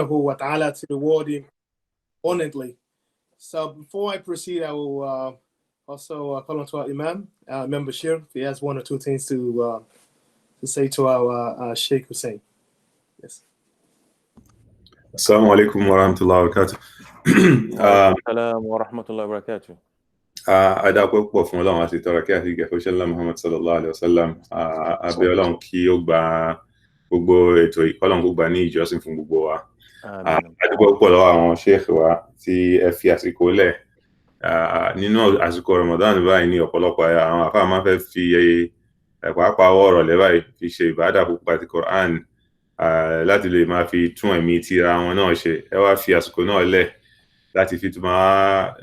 wa ta'ala to reward him abundantly. So before I proceed, I will also call on to our Imam, Imam Bashir, if he has one or two things to say to our Sheikh Husein. Yes. Assalamu alaikum wa rahmatullahi wa barakatuh. Assalamu wa rahmatullahi wa barakatuh. Adápẹ́ pọ̀ fún Ọlọ́run àti ìtọ́ra kí àti ìgẹ̀fẹ́ ṣẹlẹ̀ Muhammad sallallahu alaihi wasallam. Abẹ́ Ọlọ́run kí ó gba gbogbo ètò ìkọlọ́run kó gbà ní ìjọsìn fún gbogbo wa. Adúpẹ́ pọ̀ lọ́wọ́ àwọn Sheikh wa tí ẹ fi àsìkò lẹ̀. Nínú àsìkò Ramadan báyìí ní ọ̀pọ̀lọpọ̀ àwọn àfáà máa fẹ́ fi pàápàá ọ̀rọ̀ lẹ́ báyìí fi ṣe ìbádà púpọ̀ àti Quran láti lè máa fi tún ẹ̀mí tira wọn náà ṣe. Ẹ wá fi àsìkò náà lẹ̀ láti fi tún máa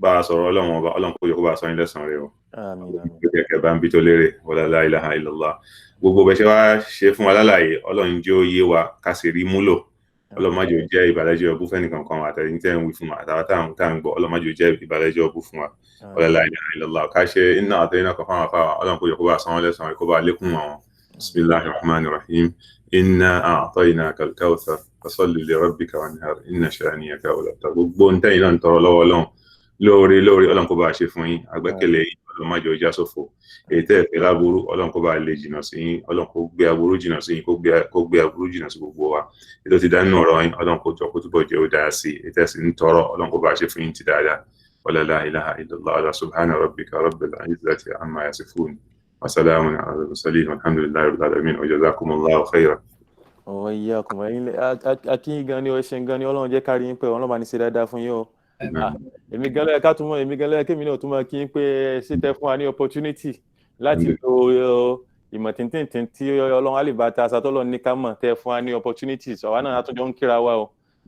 bá a sọ̀rọ̀ Ọlọ́run kó yọ kó bá a sọ yín lẹ́san rẹ̀ o. Kẹ̀kẹ́ bá ń bí tó lérè wala la ilaha illallah. Gbogbo bẹ́ẹ̀ ṣe wá ṣe fún wa lálàyé Ọlọ́run jẹ́ ó yé wa ká sì rí múlò. Ọlọ́run má jẹ́ ó jẹ́ ìbàlẹ́jọ́ ọbú fẹ́ nìkan kan àtẹ̀yìn tẹ́ ń wí fún wa àtàwọn tá ń gbọ́ Ọlọ́run má jẹ́ ó jẹ́ ìbàlẹ́jọ́ ọbú fún wa. Wala la ilaha illallah. Ká ṣe iná àtẹ̀yìn náà kan fáwọn afáwà Ọlọ́run kó yọ kó bá a sọ wọn lẹ́san rẹ̀ kó bá a lékún àwọn. Bismillahir rahmanir rahim. Inna a'tainaka al-kawthar fasalli li rabbika wanhar inna shani'aka huwal abtar. Gbogbo ń tẹ́yìn náà ń tọrọ lọ́wọ́ Ọlọ́run lórí Ọlọ́run kó bá ṣe fún yín àgbẹ́kẹ̀lé yín Ọlọ́run má jẹ́ ó já sófo èyí tẹ́ ẹ fẹ́ láburú Ọlọ́run kó bá lè jìnnà sí yín Ọlọ́run kó gbé aburú jìnnà sí yín kó gbé aburú jìnnà sí gbogbo wa ètò ti dánú ọ̀rọ̀ yín Ọlọ́run kó jọ kó túbọ̀ jẹ́ ó dáa sí èyí tẹ́ sì ń tọrọ Ọlọ́run kó bá ṣe fún yín ti dáadáa wala la ilaha illallah subhana rabbika rabbil izzati amma yasifun wa salamun ala al-mursalin walhamdulillahi rabbil alamin wa jazakumullahu khairan. Ọwọ́ ìyá ọkùnrin akínyìn gan ni ó ṣe gan ni Ọlọ́run jẹ́ kárí yín pé Ọlọ́run bá ní ṣe dáadáa fún yín o. Èmi gan lẹ́yìn ká tún mọ̀ èmi gan lẹ́yìn kémi náà tún mọ̀ kí n pé ṣe tẹ́ fún wa ní opportunity láti lo ìmọ̀ tìǹtìǹtìǹ tí Ọlọ́run alìbàtà àṣàtọ́lọ́ ní ká mọ̀ tẹ́ fún wa ní opportunities àwa náà àtúnjọ ń kíra wa o.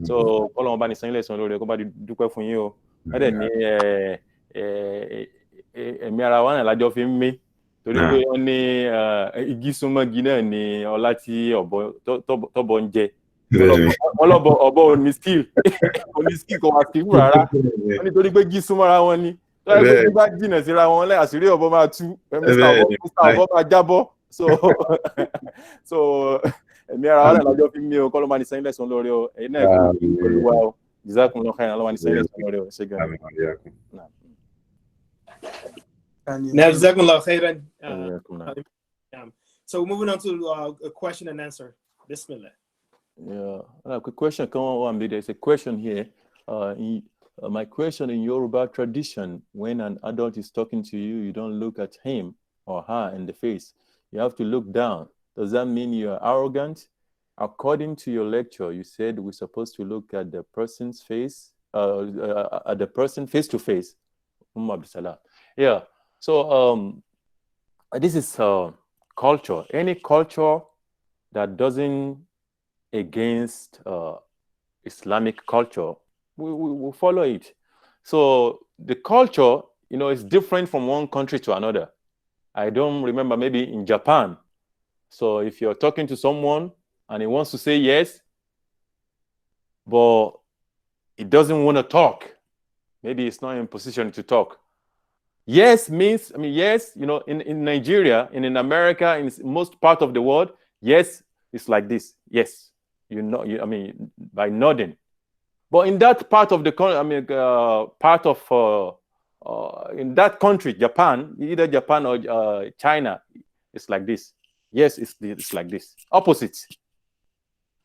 So Ọlọ́run bá ní san yín lẹ́san lórí kó bá dúpẹ́ fún yín o. Wọ́n dẹ̀ ní ẹ̀mí ara wa náà lájọ fi ń mí. Torí pé wọ́n ní igi súnmọ́gi náà ni ọlá tí tọ́bọ ń jẹ. Wọ́n lọ́bọ ọ̀bọ òní skill kò wá skill rárá. Wọ́n ní torí pé igi súnmọ́ra wọn ni. Tọ́lá pé bí bá jìnà síra wọn lẹ́ àṣírí ọ̀bọ máa tú. Mr. ọ̀bọ máa jábọ́. So ẹ̀mí ara wa náà lájọ́ fi mí o kọ́ ló máa ní sẹ́yìn lẹ́sàn lórí o. Ẹ̀yin náà kì í olúwa o. Jazakumullahu khairan ló máa ní sẹ́yìn lẹ́sàn lórí o. Ṣé gan-an? So moving on to a question and answer. Bismillah. Yeah, a quick question. Come on, there's a question here. My question in Yoruba tradition: when an adult is talking to you, you don't look at him or her in the face. You have to look down. Does that mean you are arrogant? According to your lecture, you said we're supposed to look at the person's face, at the person face to face. Yeah. So this is culture. Any culture that doesn't against Islamic culture, we follow it. So the culture, is different from one country to another. I don't remember, maybe in Japan. So if you're talking to someone and he wants to say yes, but he doesn't want to talk, maybe he's not in position to talk. Yes means, yes, in Nigeria, in America, in most part of the world, yes, it's like this. Yes, by nodding. But in that part of the country, in that country, Japan, either Japan or China, it's like this. Yes, it's like this. Opposite.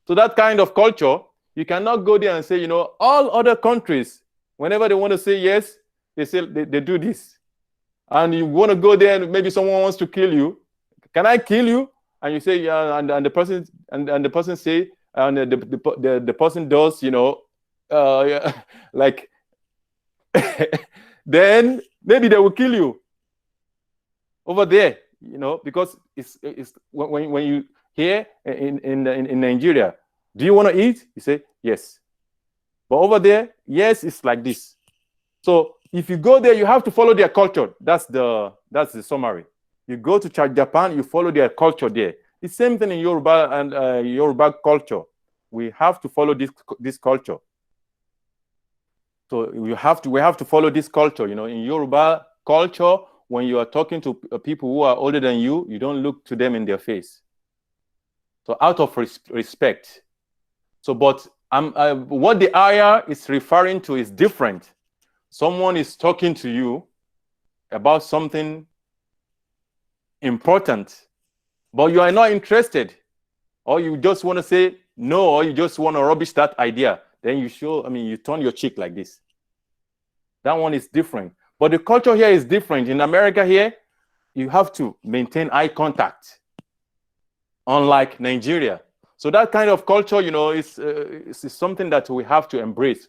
So that kind of culture, you cannot go there and say, all other countries, whenever they want to say yes, they say they do this. And you want to go there and maybe someone wants to kill you. Can I kill you? And you say, yeah, and the person and the person say, and the person does, like then maybe they will kill you over there, because it's when you here in Nigeria, do you want to eat? You say yes. But over there, yes, it's like this. So if you go there, you have to follow their culture. That's the summary. You go to Japan, you follow their culture there. The same thing in Yoruba and Yoruba culture. We have to follow this culture. So we have to follow this culture. In Yoruba culture, when you are talking to people who are older than you, you don't look to them in their face. So out of respect. So, but what the ayah is referring to is different. Someone is talking to you about something important, but you are not interested, or you just want to say no, or you just want to rubbish that idea. Then you show, you turn your cheek like this. That one is different. But the culture here is different. In America here, you have to maintain eye contact, unlike Nigeria. So that kind of culture, is something that we have to embrace.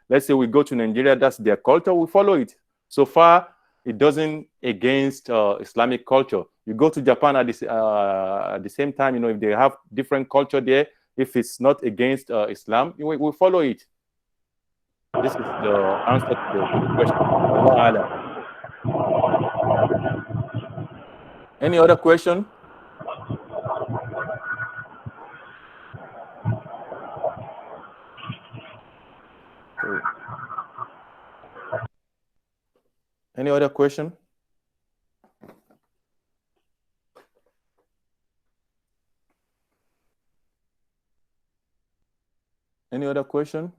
Let's say we go to Nigeria, that's their culture, we follow it. So far, it doesn't against Islamic culture. You go to Japan at the same time, if they have different culture there, if it's not against Islam, we follow it. This is the answer to the question. Allah Allah. Any other question? Any other question? Any other question?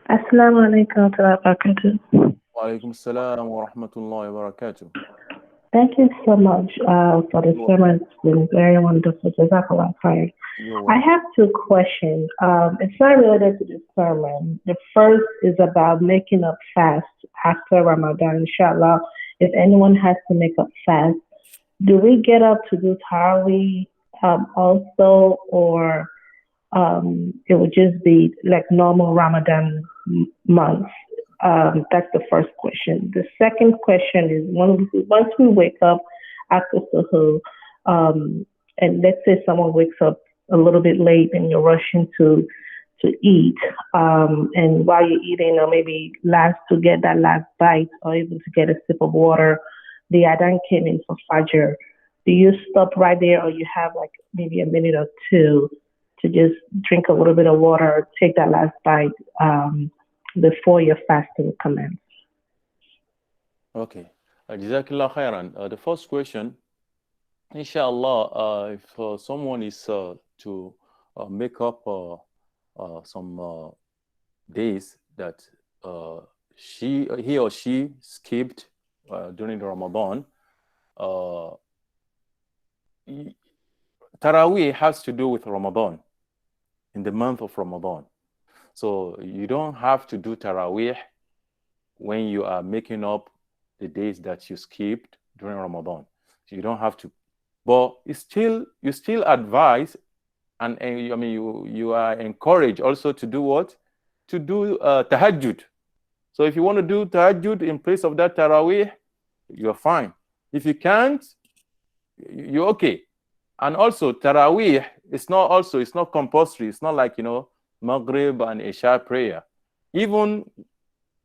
Assalamu alaikum wa barakatuh. Wa alaikum assalam wa rahmatullahi wa barakatuh. Thank you so much for the sermon. It's been very wonderful. Jazakallah khair. I have two questions. It's not related to the sermon. The first is about making up fast after Ramadan. Inshallah, if anyone has to make up fast, do we get up to do Tarawih also, or it would just be like normal Ramadan months? That's the first question. The second question is once we wake up after Suhoor, and let's say someone wakes up a little bit late and you're rushing to eat, and while you're eating, or maybe to get that last bite, or even to get a sip of water, the adhan came in for Fajr. Do you stop right there, or you have like maybe a minute or two to just drink a little bit of water, take that last bite before your fasting commences? Okay. Jazakallah khairan. The first question, inshallah, if someone is to make up some days that he or she skipped during the Ramadan, Taraweeh has to do with Ramadan, in the month of Ramadan. So you don't have to do Taraweeh when you are making up the days that you skipped during Ramadan. So you don't have to. But you still advise, and you are encouraged also to do what? To do tahajjud. So if you want to do tahajjud in place of that Taraweeh, you're fine. If you can't, you're okay. And also Taraweeh, it's not compulsory. It's not like, Maghrib and Isha prayer. Even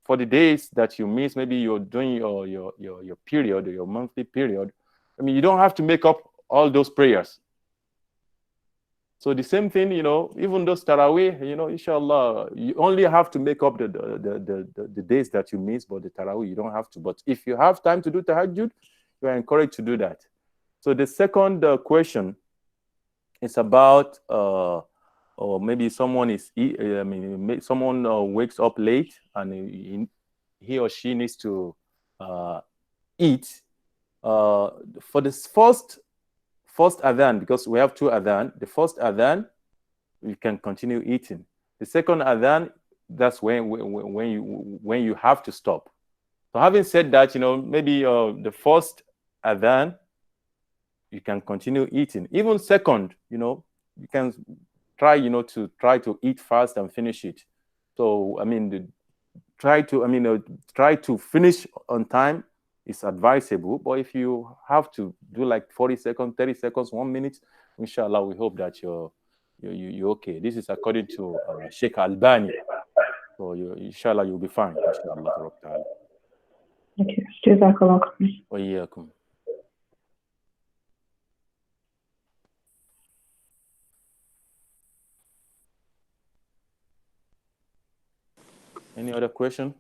for the days that you miss, maybe you're doing your period, your monthly period, you don't have to make up all those prayers. So the same thing, even those Taraweeh, inshallah, you only have to make up the days that you miss, but the Taraweeh, you don't have to. But if you have time to do tahajjud, you are encouraged to do that. So the second question is about, or maybe someone someone wakes up late and he or she needs to eat. For this first adhan, because we have two adhan, the first adhan, you can continue eating. The second adhan, that's when you have to stop. So having said that, maybe the first adhan, you can continue eating. Even second, you can try to eat fast and finish it. So try to finish on time is advisable. But if you have to do like 40 seconds, 30 seconds, 1 minute, inshallah, we hope that you're okay. This is according to Sheikh Albani. So inshallah, you'll be fine. Inshallah. Okay. Jazakallah khair. Wa iyyakum. Any other question?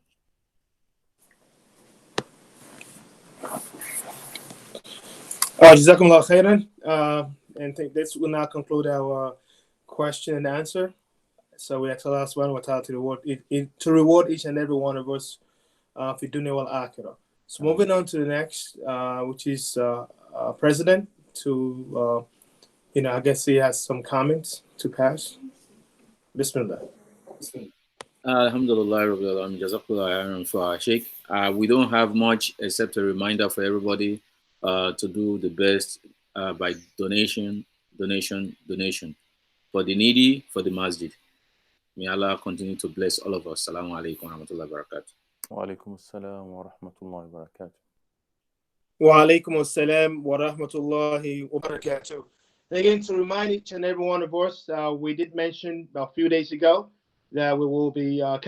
Jazakumullah khairan. And I think this will now conclude our question and answer. So we ask Allah subhanahu wa ta'ala to reward each and every one of us for dunya wal akhirah. So moving on to the next, which is President to, I guess he has some comments to pass. Bismillah. Alhamdulillah, Jazakallah for Sheikh. We don't have much except a reminder for everybody to do the best by donation for the needy, for the masjid. May Allah continue to bless all of us. Assalamu alaikum wa rahmatullahi wa barakatuh. Wa alaikum assalam wa rahmatullahi wa barakatuh. Wa alaikum assalam wa rahmatullahi wa barakatuh. Again, to remind each and every one of us, we did mention a few days ago that we will be